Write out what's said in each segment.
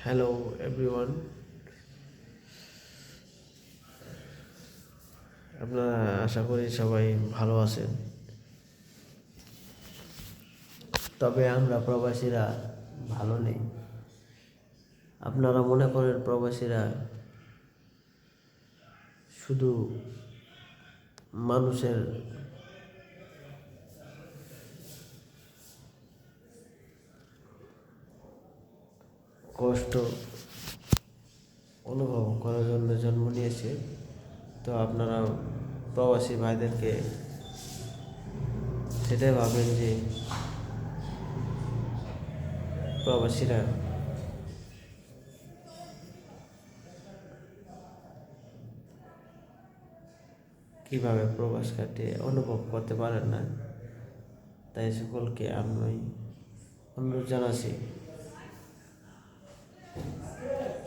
Hello everyone, আপনারা আশা করি সবাই ভালো আছেন। তবে আমরা প্রবাসীরা ভালো নেই। আপনারা মনে করেন প্রবাসীরা শুধু মানুষের কষ্ট অনুভব করার জন্য জন্ম নিয়েছে। তো আপনারা প্রবাসী ভাইদেরকে সেটাই ভাবেন যে প্রবাসীরা কীভাবে প্রবাস কাটিয়ে অনুভব করতে পারেন না। তাই সকলকে আমি অনুরোধ জানাচ্ছি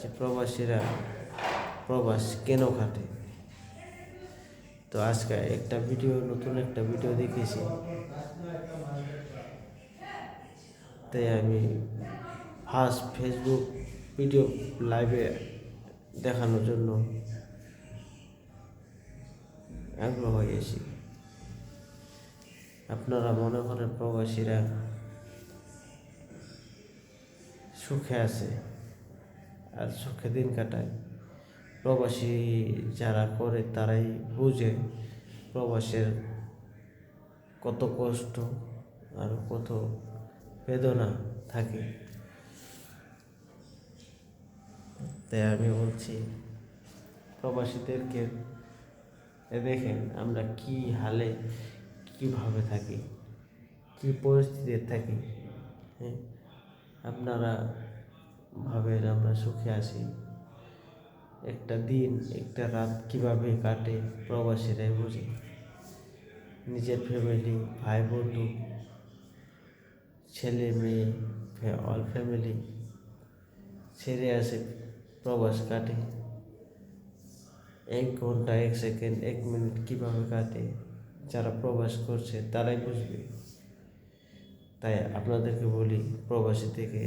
যে প্রবাসীরা প্রবাস কেন কাটে। তো আজকে নতুন একটা ভিডিও দেখেছি, তাই আমি ফার্স্ট ফেসবুক ভিডিও লাইভে দেখানোর জন্য আগ্রহ হয়েছি। আপনারা মনে করেন প্রবাসীরা সুখে আছে আর সুখে দিন কাটায়। প্রবাসী যারা করে তারাই বুঝে প্রবাসের কত কষ্ট আর কত বেদনা থাকে। তাই আমি বলছি প্রবাসীদেরকে দেখেন আমরা কি হালে কীভাবে থাকি, কী পরিস্থিতিতে থাকি। হ্যাঁ, আপনারা ভাবেন আমরা সুখে আছি। একটা দিন একটা রাত কীভাবে কাটে প্রবাসীরাই বোঝে। নিজের ফ্যামিলি, ভাই বন্ধু, ছেলে মেয়ে, অল ফ্যামিলি ছেড়ে আসে প্রবাস কাটে। 1 ঘন্টা 1 সেকেন্ড 1 মিনিট কীভাবে কাটে যারা প্রবাস করছে তারাই বুঝবে। তাই আপনাদেরকে বলি প্রবাসী থেকে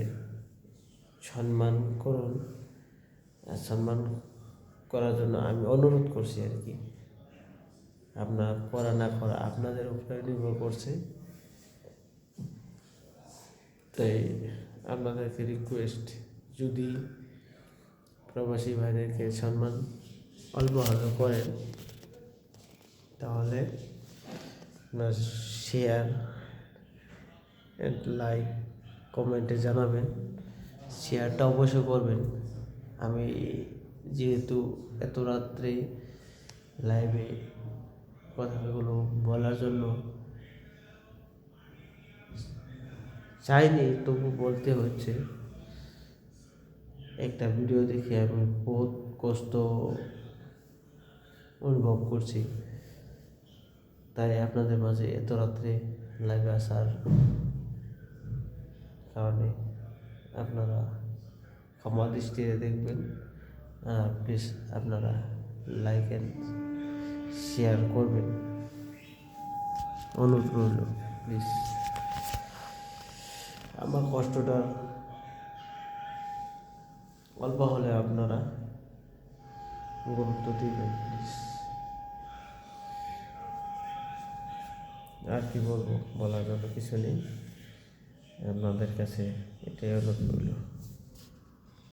সম্মান করুন। আর সম্মান করার জন্য আমি অনুরোধ করছি আর কি। আপনার করা না করা আপনাদের উপরে নির্ভর করছে। তাই আপনাদেরকে রিকোয়েস্ট, যদি প্রবাসী ভাইদেরকে সম্মান অল্প হলেও করেন তাহলে আপনার শেয়ার এন্ড লাইক কমেন্টে জানাবেন। শেয়ারটা অবশ্যই করবেন। আমি যেহেতু এত রাত্রে লাইভে কথাগুলো বলার জন্য চাইনি, তবু বলতে হচ্ছে। একটা ভিডিও দেখে আমি বহুত কষ্ট অনুভব করছি। তাই আপনাদের মাঝে এত রাত্রে লাইভে আসার কারণে আপনারা ক্ষমা দৃষ্টিতে দেখবেন। প্লিজ আপনারা লাইক অ্যান্ড শেয়ার করবেন, অনুরোধ রইল প্লিজ। আমার কষ্টটা অল্প হলে আপনারা গুরুত্ব দিবেন প্লিজ। আর কি বলবো, বলার জন্য কিছু নেই। আপনাদের কাছে এটাই অনুরোধ রইল।